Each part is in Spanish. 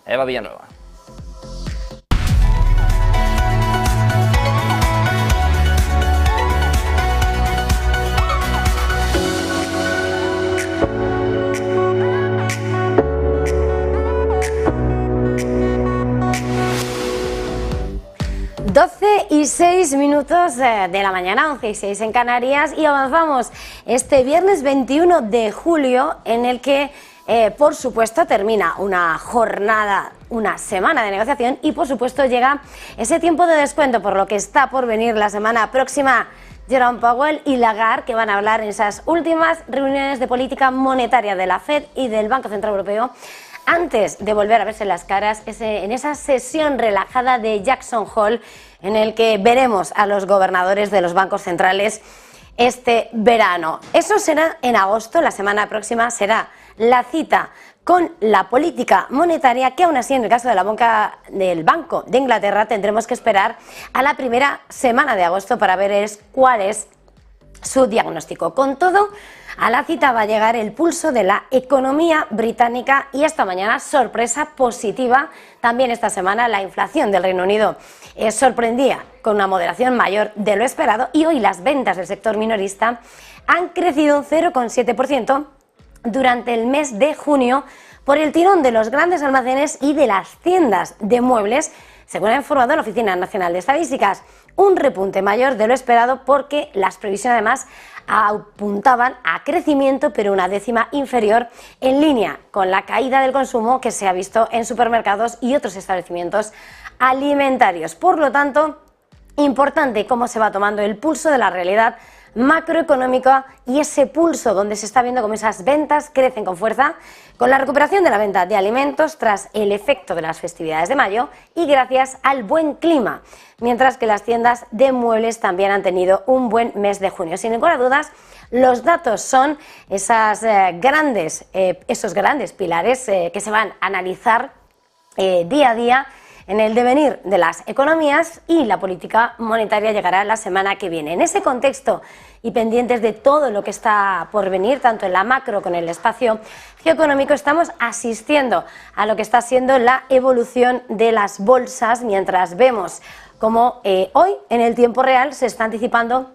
Eva Villanueva. Y 6 minutos de la mañana, 11 y 6 en Canarias, y avanzamos este viernes 21 de julio en el que, por supuesto, termina una jornada, una semana de negociación y, por supuesto, llega ese tiempo de descuento, por lo que está por venir la semana próxima. Jerome Powell y Lagarde, que van a hablar en esas últimas reuniones de política monetaria de la FED y del Banco Central Europeo, antes de volver a verse las caras en esa sesión relajada de Jackson Hole, en el que veremos a los gobernadores de los bancos centrales este verano. Eso será en agosto, la semana próxima será la cita con la política monetaria, que aún así en el caso de del Banco de Inglaterra tendremos que esperar a la primera semana de agosto para ver cuál es su diagnóstico. Con todo, a la cita va a llegar el pulso de la economía británica y esta mañana sorpresa positiva. También esta semana la inflación del Reino Unido sorprendía con una moderación mayor de lo esperado y hoy las ventas del sector minorista han crecido un 0,7% durante el mes de junio por el tirón de los grandes almacenes y de las tiendas de muebles, según ha informado la Oficina Nacional de Estadísticas. Un repunte mayor de lo esperado porque las previsiones además apuntaban a crecimiento, pero una décima inferior, en línea con la caída del consumo que se ha visto en supermercados y otros establecimientos alimentarios. Por lo tanto, importante cómo se va tomando el pulso de la realidad macroeconómica y ese pulso donde se está viendo cómo esas ventas crecen con fuerza, con la recuperación de la venta de alimentos tras el efecto de las festividades de mayo y gracias al buen clima, mientras que las tiendas de muebles también han tenido un buen mes de junio. Sin ninguna duda, los datos son esos grandes pilares que se van a analizar día a día en el devenir de las economías, y la política monetaria llegará la semana que viene. En ese contexto y pendientes de todo lo que está por venir, tanto en la macro como en el espacio geoeconómico, estamos asistiendo a lo que está siendo la evolución de las bolsas, mientras vemos como hoy en el tiempo real se está anticipando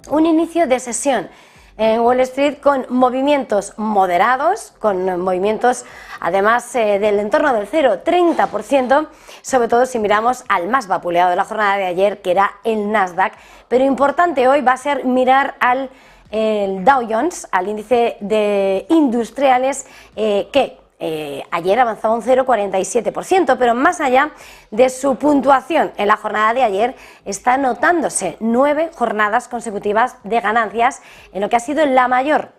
un inicio de sesión en Wall Street con movimientos moderados, con movimientos además del entorno del 0,30%, sobre todo si miramos al más vapuleado de la jornada de ayer, que era el Nasdaq. Pero importante hoy va a ser mirar al Dow Jones, al índice de industriales, que ayer avanzaba un 0,47%, pero más allá de su puntuación en la jornada de ayer, está notándose 9 jornadas consecutivas de ganancias en lo que ha sido la mayor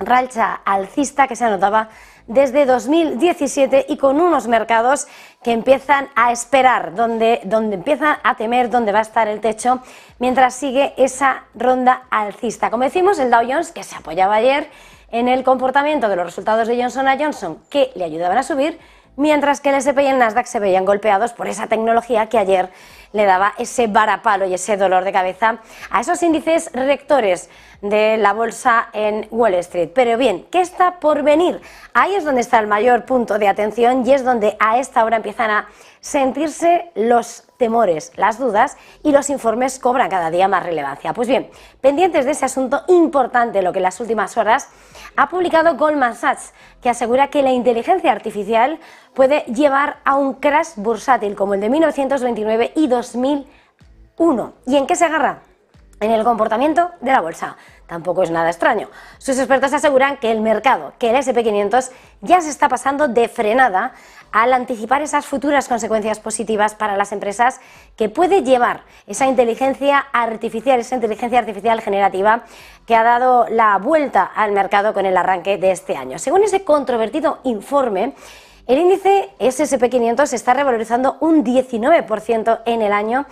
racha alcista que se anotaba desde 2017, y con unos mercados que empiezan a esperar, donde empiezan a temer dónde va a estar el techo, mientras sigue esa ronda alcista. Como decimos, el Dow Jones, que se apoyaba ayer en el comportamiento de los resultados de Johnson & Johnson, que le ayudaban a subir, mientras que el S&P y el Nasdaq se veían golpeados por esa tecnología que ayer le daba ese varapalo y ese dolor de cabeza a esos índices rectores de la bolsa en Wall Street. Pero bien, ¿qué está por venir? Ahí es donde está el mayor punto de atención y es donde a esta hora empiezan a sentirse los temores, las dudas, y los informes cobran cada día más relevancia. Pues bien, pendientes de ese asunto importante, lo que en las últimas horas ha publicado Goldman Sachs, que asegura que la inteligencia artificial puede llevar a un crash bursátil como el de 1929 y 2001. ¿Y en qué se agarra? En el comportamiento de la bolsa. Tampoco es nada extraño. Sus expertos aseguran que el mercado, que el S&P 500 ya se está pasando de frenada al anticipar esas futuras consecuencias positivas para las empresas que puede llevar esa inteligencia artificial generativa que ha dado la vuelta al mercado con el arranque de este año. Según ese controvertido informe, el índice S&P 500 se está revalorizando un 19% en el año,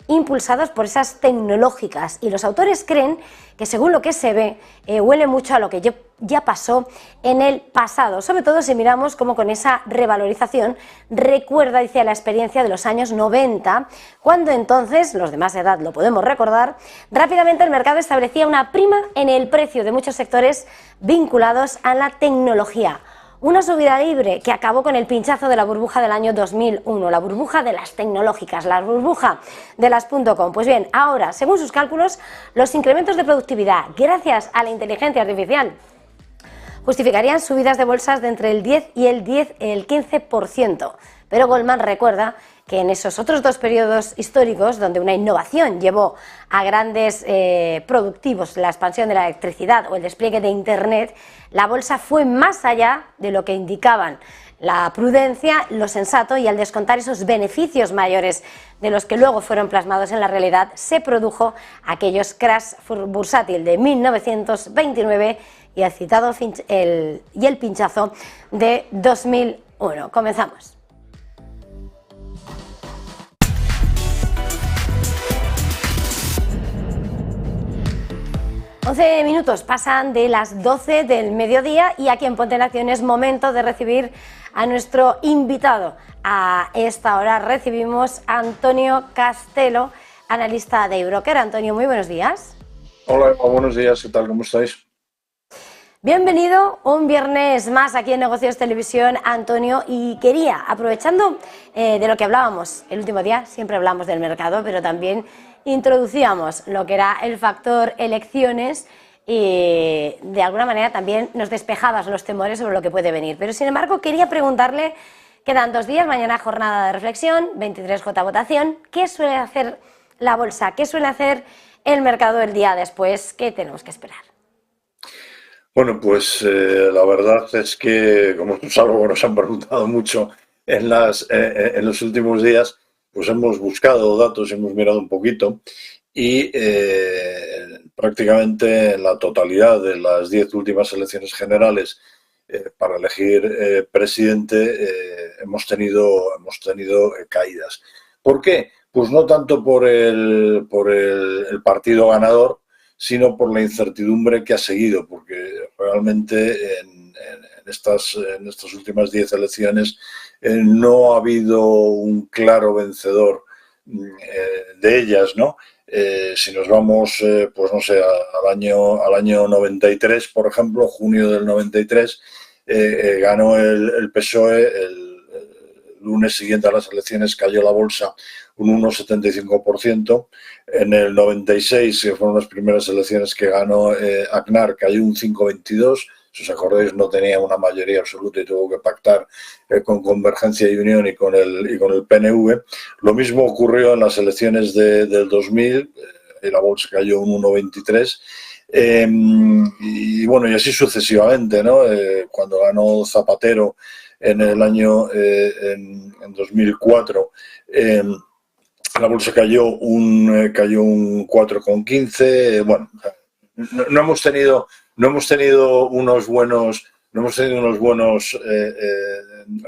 impulsados por esas tecnológicas, y los autores creen que, según lo que se ve, huele mucho a lo que ya pasó en el pasado, sobre todo si miramos cómo con esa revalorización recuerda, dice, la experiencia de los años 90, cuando entonces, los de más edad lo podemos recordar, rápidamente el mercado establecía una prima en el precio de muchos sectores vinculados a la tecnología. Una subida libre que acabó con el pinchazo de la burbuja del año 2001, la burbuja de las tecnológicas, la burbuja de las .com. Pues bien, ahora, según sus cálculos, los incrementos de productividad gracias a la inteligencia artificial justificarían subidas de bolsas de entre el 10 y el 15%. Pero Goldman recuerda que en esos otros dos periodos históricos, donde una innovación llevó a grandes productivos la expansión de la electricidad o el despliegue de Internet, la bolsa fue más allá de lo que indicaban la prudencia, lo sensato, y al descontar esos beneficios mayores de los que luego fueron plasmados en la realidad, se produjo aquellos crash bursátil de 1929 y el citado el pinchazo de 2001. Comenzamos. Minutos pasan de las 12 del mediodía y aquí en Ponte en Acción es momento de recibir a nuestro invitado. A esta hora recibimos a Antonio Castelo, analista de eBroker. Antonio, muy buenos días. Hola, buenos días, ¿qué tal? ¿Cómo estáis? Bienvenido un viernes más aquí en Negocios Televisión, Antonio, y quería, aprovechando de lo que hablábamos el último día, siempre hablamos del mercado, pero también introducíamos lo que era el factor elecciones y de alguna manera también nos despejabas los temores sobre lo que puede venir. Pero sin embargo quería preguntarle, quedan 2 días, mañana jornada de reflexión, 23J votación, ¿qué suele hacer la bolsa? ¿Qué suele hacer el mercado el día después? ¿Qué tenemos que esperar? Bueno, pues la verdad es que, como es algo que nos han preguntado mucho en los últimos días, pues hemos buscado datos, hemos mirado un poquito y prácticamente en la totalidad de las 10 últimas elecciones generales para elegir presidente hemos tenido caídas. ¿Por qué? Pues no tanto por el partido ganador, sino por la incertidumbre que ha seguido, porque realmente en estas últimas 10 elecciones no ha habido un claro vencedor de ellas, ¿no? Si nos vamos, pues no sé, al año 93, por ejemplo, junio del 93, ganó el PSOE, el lunes siguiente a las elecciones cayó la bolsa un 1,75%. En el 96, que fueron las primeras elecciones que ganó Aznar, cayó un 5,22%. Si os acordáis, no tenía una mayoría absoluta y tuvo que pactar con Convergencia y Unión y con el PNV. Lo mismo ocurrió en las elecciones del 2000, la bolsa cayó un 1,23%. Y bueno, y así sucesivamente, ¿no? Cuando ganó Zapatero en el año en 2004, la bolsa cayó un 4,15%. Bueno, no hemos tenido unos buenos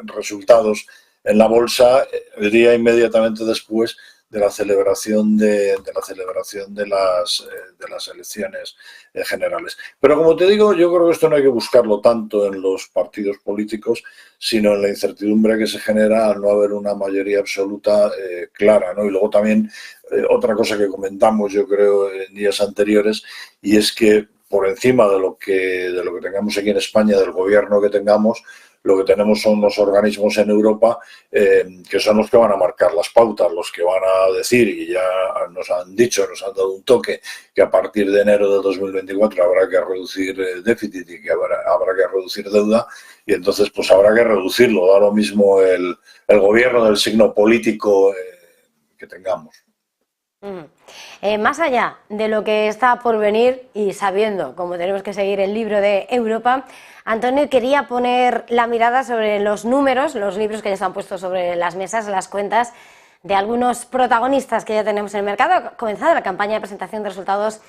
resultados en la bolsa el día inmediatamente después de la celebración de las elecciones generales. Pero como te digo, yo creo que esto no hay que buscarlo tanto en los partidos políticos, sino en la incertidumbre que se genera al no haber una mayoría absoluta clara, ¿no? Y luego también otra cosa que comentamos, yo creo, en días anteriores, y es que por encima de lo que tengamos aquí en España, del gobierno que tengamos, lo que tenemos son los organismos en Europa que son los que van a marcar las pautas, los que van a decir, y ya nos han dicho, nos han dado un toque, que a partir de enero de 2024 habrá que reducir el déficit y que habrá que reducir deuda, y entonces pues habrá que reducirlo, da lo mismo el gobierno del signo político que tengamos. Más allá de lo que está por venir y sabiendo cómo tenemos que seguir el libro de Europa, Antonio, quería poner la mirada sobre los números, los libros que ya están puestos sobre las mesas, las cuentas de algunos protagonistas que ya tenemos en el mercado. Ha comenzado la campaña de presentación de resultados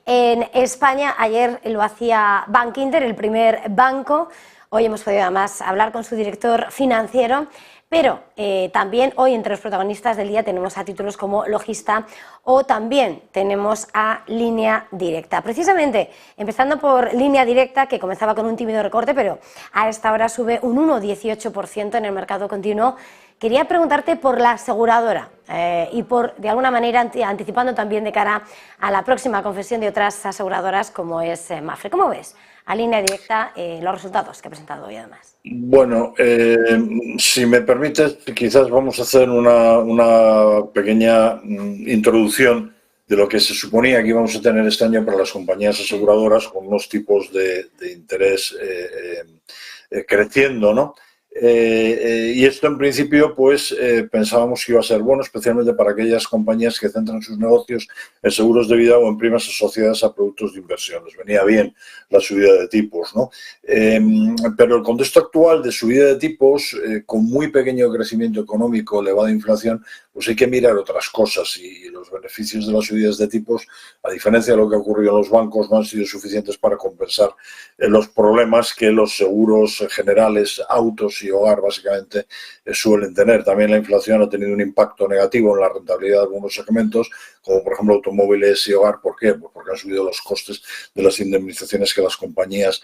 en España. Ayer lo hacía Bankinter, el primer banco. Hoy hemos podido además hablar con su director financiero. Pero también hoy entre los protagonistas del día tenemos a títulos como Logista o también tenemos a Línea Directa. Precisamente, empezando por Línea Directa, que comenzaba con un tímido recorte, pero a esta hora sube un 1,18% en el mercado continuo. Quería preguntarte por la aseguradora y por, de alguna manera, anticipando también de cara a la próxima confesión de otras aseguradoras como es Mapfre. ¿Cómo ves a Línea Directa los resultados que ha presentado hoy además. Bueno, si me permites, quizás vamos a hacer una pequeña introducción de lo que se suponía que íbamos a tener este año para las compañías aseguradoras, con unos tipos de interés creciendo, ¿no? Y esto en principio pues pensábamos que iba a ser bueno, especialmente para aquellas compañías que centran sus negocios en seguros de vida o en primas asociadas a productos de inversión. Les venía bien la subida de tipos, ¿no? Pero el contexto actual de subida de tipos con muy pequeño crecimiento económico, elevada inflación, pues hay que mirar otras cosas, y los beneficios de las subidas de tipos, a diferencia de lo que ha ocurrido en los bancos, no han sido suficientes para compensar los problemas que los seguros generales, autos y hogar básicamente suelen tener. También la inflación ha tenido un impacto negativo en la rentabilidad de algunos segmentos, como por ejemplo automóviles y hogar. ¿Por qué? Pues porque han subido los costes de las indemnizaciones que las compañías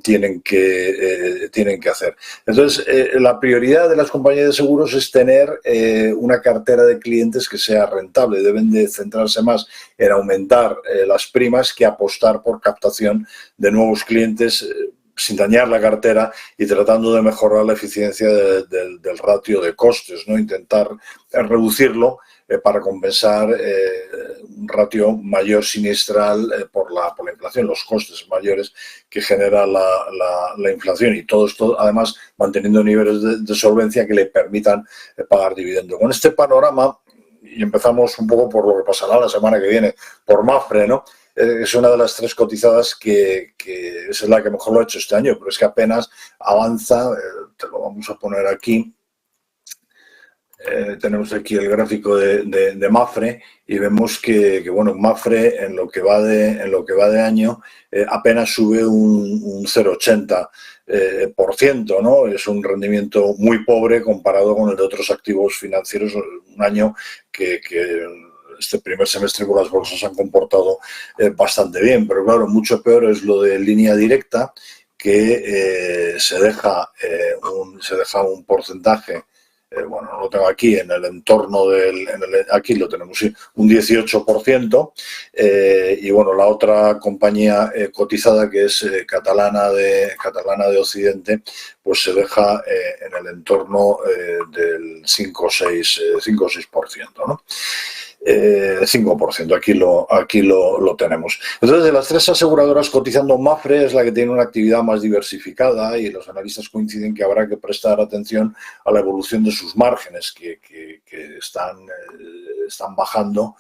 tienen que hacer. Entonces, la prioridad de las compañías de seguros es tener una cartera de clientes que sea rentable. Deben de centrarse más en aumentar las primas que apostar por captación de nuevos clientes sin dañar la cartera y tratando de mejorar la eficiencia del ratio de costes, ¿no? Intentar reducirlo para compensar un ratio mayor sinistral por la inflación, los costes mayores que genera la inflación, y todo esto además manteniendo niveles de solvencia que le permitan pagar dividendo. Con este panorama, y empezamos un poco por lo que pasará la semana que viene, por Mapfre, ¿no? Es una de las tres cotizadas que es la que mejor lo ha hecho este año, pero es que apenas avanza. Te lo vamos a poner aquí. Tenemos aquí el gráfico de Mapfre y vemos que bueno, Mapfre en lo que va de año apenas sube un 0,80%, ¿no? Es un rendimiento muy pobre comparado con el de otros activos financieros. Un año que este primer semestre con las bolsas han comportado bastante bien, pero claro, mucho peor es lo de Línea Directa, que se deja un porcentaje. Bueno, lo tengo aquí en el entorno aquí lo tenemos, sí, un 18%, y bueno, la otra compañía cotizada, que es Catalana de Occidente, pues se deja en el entorno del 5 o 6%, ¿no? 5%, aquí lo tenemos. Entonces, de las tres aseguradoras cotizando, Mapfre es la que tiene una actividad más diversificada, y los analistas coinciden que habrá que prestar atención a la evolución de sus márgenes, que están bajando.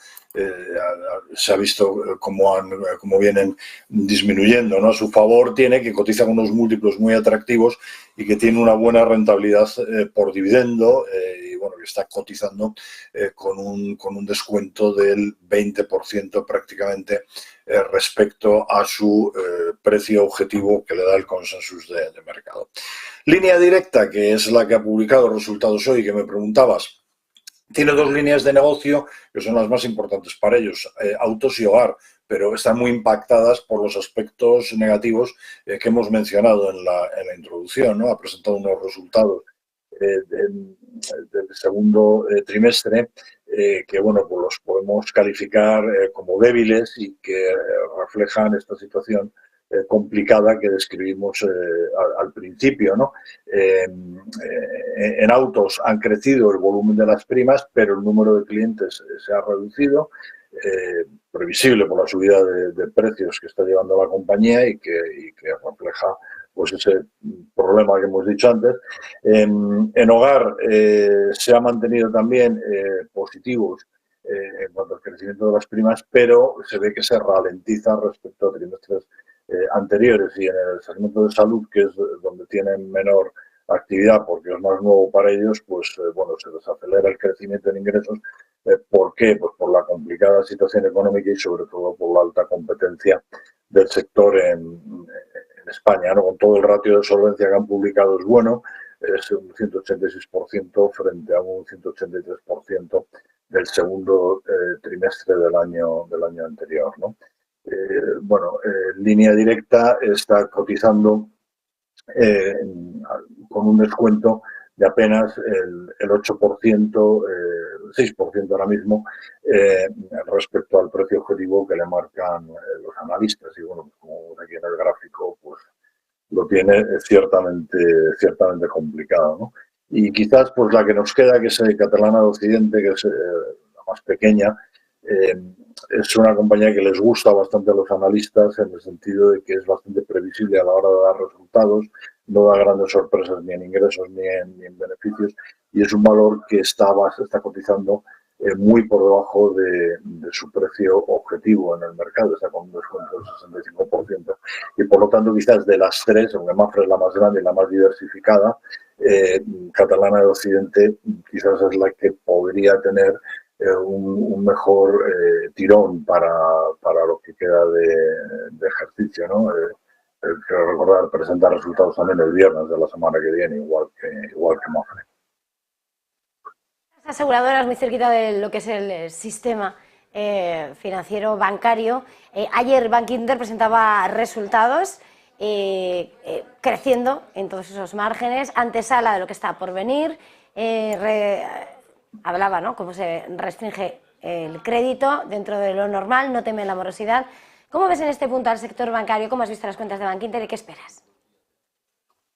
Se ha visto cómo vienen disminuyendo, ¿no? A su favor tiene que cotiza con unos múltiplos muy atractivos y que tiene una buena rentabilidad por dividendo, y bueno, que está cotizando con un descuento del 20% prácticamente respecto a su precio objetivo que le da el consensus de mercado. Línea Directa, que es la que ha publicado resultados hoy, que me preguntabas, tiene dos líneas de negocio que son las más importantes para ellos, autos y hogar, pero están muy impactadas por los aspectos negativos que hemos mencionado en la introducción, ¿no? Ha presentado unos resultados del segundo trimestre que, bueno, pues los podemos calificar como débiles y que reflejan esta situación complicada que describimos al principio, ¿no? En autos han crecido el volumen de las primas, pero el número de clientes se ha reducido, previsible por la subida de precios que está llevando la compañía y que refleja pues ese problema que hemos dicho antes. En hogar se ha mantenido también positivos en cuanto al crecimiento de las primas, pero se ve que se ralentiza respecto a trimestres anteriores, y en el segmento de salud, que es donde tienen menor actividad porque es más nuevo para ellos, pues bueno, se desacelera el crecimiento en ingresos. ¿Por qué? Pues por la complicada situación económica y sobre todo por la alta competencia del sector en España, ¿no? Con todo el ratio de solvencia que han publicado es bueno, es un 186% frente a un 183% del segundo trimestre del año anterior, ¿no? Bueno, Línea Directa está cotizando con un descuento de apenas el 8% 6% ahora mismo respecto al precio objetivo que le marcan los analistas. Y bueno, como aquí en el gráfico, pues lo tiene ciertamente complicado, ¿no? Y quizás pues la que nos queda, que es Catalana de Occidente, que es la más pequeña, es una compañía que les gusta bastante a los analistas en el sentido de que es bastante previsible a la hora de dar resultados, no da grandes sorpresas ni en ingresos ni en beneficios, y es un valor que está cotizando muy por debajo de su precio objetivo en el mercado, está con un descuento del 65%, y por lo tanto quizás de las tres, aunque Mafre es la más grande y la más diversificada, Catalana de Occidente quizás es la que podría tener un mejor tirón para lo que queda de ejercicio, ¿no? Quiero recordar, presentar resultados también el viernes de la semana que viene, igual que Mafre. Las aseguradoras muy cerquita de lo que es el sistema financiero bancario. Ayer Bankinter presentaba resultados creciendo en todos esos márgenes, antesala de lo que está por venir. Hablaba, ¿no?, cómo se restringe el crédito dentro de lo normal, no teme la morosidad. ¿Cómo ves en este punto al sector bancario? ¿Cómo has visto las cuentas de Bankinter y qué esperas?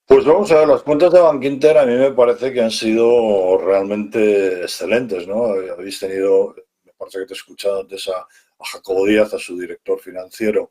Pues vamos a ver, las cuentas de Bankinter a mí me parece que han sido realmente excelentes, ¿no? Habéis tenido, me parece que te he escuchado antes a Jacobo Díaz, a su director financiero,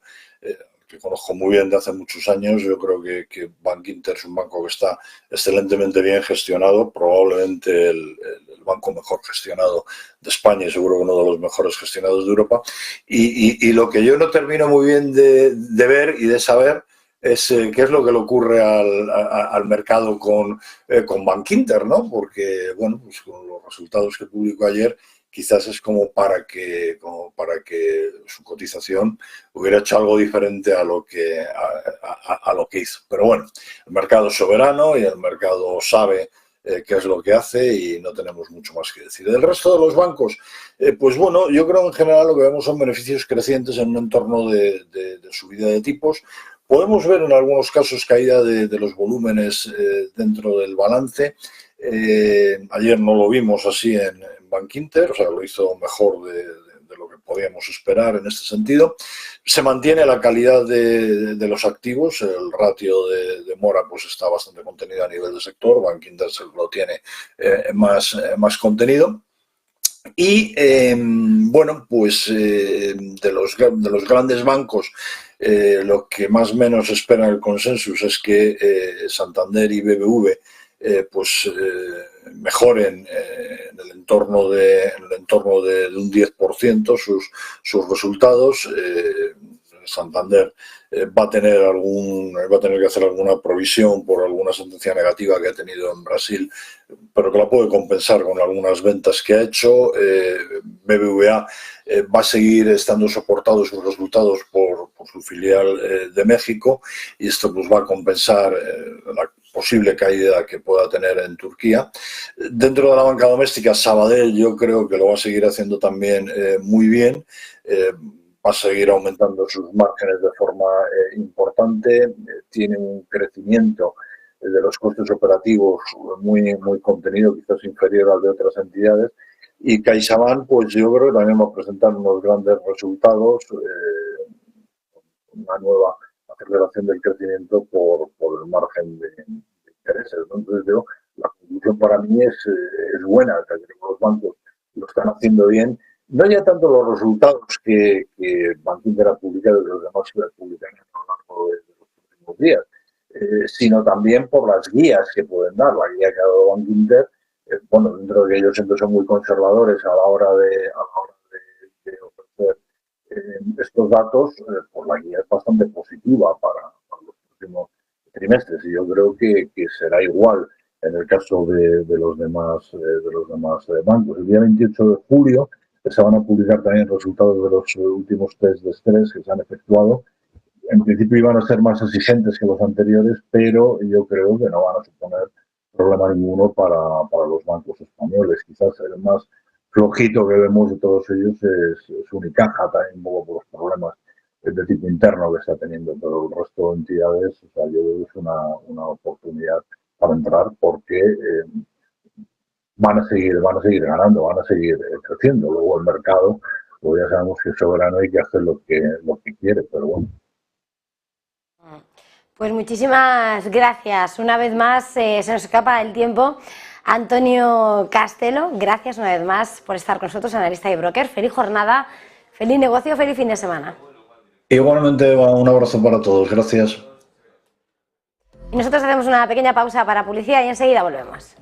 que conozco muy bien de hace muchos años. Yo creo que Bankinter es un banco que está excelentemente bien gestionado, probablemente el banco mejor gestionado de España y seguro uno de los mejores gestionados de Europa. Y lo que yo no termino muy bien de ver y de saber es qué es lo que le ocurre al mercado con Bankinter, ¿no? Porque, bueno, pues con los resultados que publicó ayer, quizás es como para que su cotización hubiera hecho algo diferente a lo que hizo. Pero bueno, el mercado es soberano y el mercado sabe qué es lo que hace y no tenemos mucho más que decir. Del resto de los bancos, pues bueno, yo creo en general lo que vemos son beneficios crecientes en un entorno de subida de tipos. Podemos ver en algunos casos caída de los volúmenes dentro del balance. Ayer no lo vimos así en Bankinter, o sea, lo hizo mejor de lo que podíamos esperar en este sentido. Se mantiene la calidad de los activos, el ratio de mora pues está bastante contenido a nivel de sector, Bankinter lo tiene más contenido. Y bueno, pues de los grandes bancos, lo que más o menos espera el consenso es que Santander y BBV mejoren en el entorno de un 10% sus resultados. Santander va a tener que hacer alguna provisión por alguna sentencia negativa que ha tenido en Brasil, pero que la puede compensar con algunas ventas que ha hecho. BBVA va a seguir estando soportado sus resultados por su filial de México, y esto pues va a compensar la posible caída que pueda tener en Turquía. Dentro de la banca doméstica, Sabadell yo creo que lo va a seguir haciendo también muy bien. Va a seguir aumentando sus márgenes de forma importante, tiene un crecimiento de los costes operativos muy contenido, quizás inferior al de otras entidades, y CaixaBank, pues yo creo que también va a presentar unos grandes resultados, una nueva aceleración del crecimiento por el margen de intereses, ¿no? Entonces la conclusión para mí es buena, o sea, que los bancos lo están haciendo bien. No ya tanto los resultados que Bankinter ha publicado y los demás publican a lo largo de los últimos días, sino también por las guías que pueden dar. La guía que ha dado Bankinter, bueno, dentro de que ellos siempre son muy conservadores a la hora de ofrecer estos datos, pues la guía es bastante positiva para los próximos trimestres, y yo creo que será igual en el caso de los demás bancos. El día 28 de julio se van a publicar también resultados de los últimos test de estrés que se han efectuado. En principio iban a ser más exigentes que los anteriores, pero yo creo que no van a suponer problema ninguno para los bancos españoles. Quizás el más flojito que vemos de todos ellos es Unicaja, también un poco por los problemas de tipo interno que está teniendo, pero el resto de entidades, o sea, yo veo que es una oportunidad para entrar, porque van a seguir ganando, van a seguir creciendo. Luego el mercado, pues ya sabemos que es soberano y que hace lo que quiere, pero bueno. Pues muchísimas gracias. Una vez más, se nos escapa el tiempo. Antonio Castelo, gracias una vez más por estar con nosotros, analista y broker. Feliz jornada, feliz negocio, feliz fin de semana. Igualmente, un abrazo para todos. Gracias. Y nosotros hacemos una pequeña pausa para publicidad y enseguida volvemos.